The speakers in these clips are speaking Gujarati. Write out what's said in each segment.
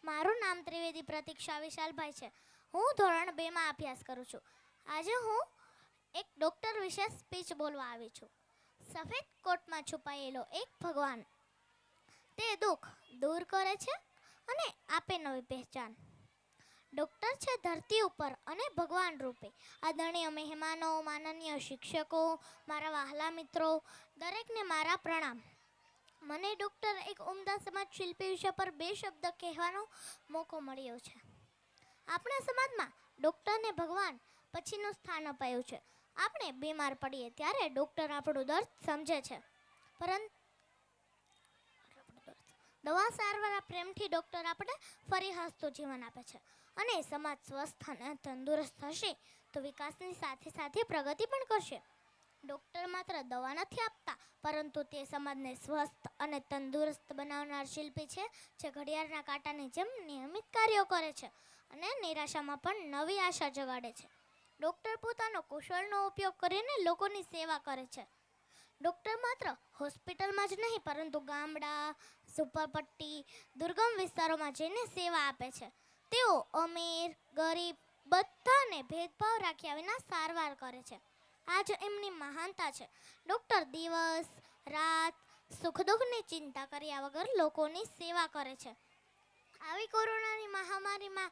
મારું નામ ત્રિવેદી પ્રતીક્ષા વિશાલભાઈ છે. હું ધોરણ 2 માં અભ્યાસ કરું છું. આજે હું એક ડૉક્ટર વિશે સ્પીચ બોલવા આવી છું. સફેદ કોટમાં છુપાયેલો એક ભગવાન, તે દુઃખ દૂર કરે છે અને આપે નવી પહેચાન. ડૉક્ટર છે ધરતી ઉપર અને ભગવાન રૂપે. આદરણીય મહેમાનો, માનનીય શિક્ષકો, મારા વહાલા મિત્રો, દરેકને મારા પ્રણામ. મને ડૉક્ટર એક ઉમદા સમાજ શિલ્પી વિષય પર 2 શબ્દ કહેવાનો મોકો મળ્યો છે. આપણા સમાજમાં ડૉક્ટરને ભગવાન પછીનું સ્થાન અપાયું છે. આપણે બીમાર પડીએ ત્યારે ડૉક્ટર આપણું દર્દ સમજે છે, પરંતુ દવા સારવાર પ્રેમથી ડૉક્ટર આપણે ફરી હસતું જીવન આપે છે. અને સમાજ સ્વસ્થ અને તંદુરસ્ત હશે તો વિકાસની સાથે સાથે પ્રગતિ પણ કરશે. ડૉક્ટર માત્ર દવા નથી આપતા, પરંતુ તે સમાજને સ્વસ્થ અને તંદુરસ્ત બનાવનાર શિલ્પી છે, જે ઘડિયાળના કાંટાની જેમ નિયમિત કાર્યો કરે છે અને નિરાશામાં પણ નવી આશા જગાડે છે. ડૉક્ટર પોતાનો કૌશળનો ઉપયોગ કરીને લોકોની સેવા કરે છે. ડૉક્ટર માત્ર હોસ્પિટલમાં જ નહીં, પરંતુ ગામડા, ઝૂંપડપટ્ટી, દુર્ગમ વિસ્તારોમાં જઈને સેવા આપે છે. તેઓ અમીર, ગરીબ બધાને ભેદભાવ રાખ્યા વિના સારવાર કરે છે. આ જ એમની મહાનતા છે. ડૉક્ટર દિવસ રાત સુખ દુઃખની ચિંતા કર્યા વગર લોકોની સેવા કરે છે. આવી કોરોનાની મહામારીમાં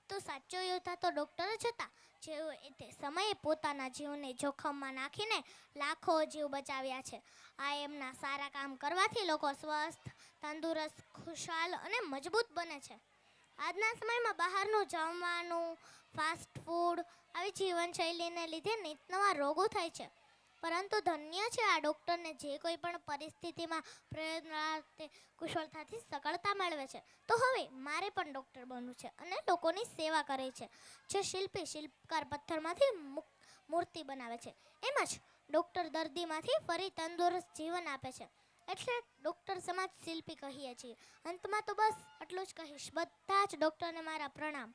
તો સાચો યોદ્ધા તો ડૉક્ટર જ હતા, જેઓએ તે સમયે પોતાના જીવને જોખમમાં નાખીને લાખો જીવ બચાવ્યા છે. આ એમના સારા કામ કરવાથી લોકો સ્વસ્થ, તંદુરસ્ત, ખુશહાલ અને મજબૂત બને છે. આજના સમયમાં બહારનું જમવાનું, ફાસ્ટ ફૂડ આવી જીવનશૈલીને લીધે નિત નવા રોગો થાય છે, પરંતુ ધન્ય છે આ ડૉક્ટરને જે કોઈ પણ પરિસ્થિતિમાં પ્રયત્ન કુશળતાથી સફળતા મેળવે છે. તો હવે મારે પણ ડૉક્ટર બનવું છે અને લોકોની સેવા કરવી છે. જે શિલ્પકાર પથ્થરમાંથી મૂર્તિ બનાવે છે, એમ જ ડૉક્ટર દર્દીમાંથી ફરી તંદુરસ્ત જીવન આપે છે. એટલે ડૉક્ટર સમાજ શિલ્પી કહીએ છીએ. અંતમાં તો બસ આટલું જ કહીશ. બધા જ ડૉક્ટરને મારા પ્રણામ.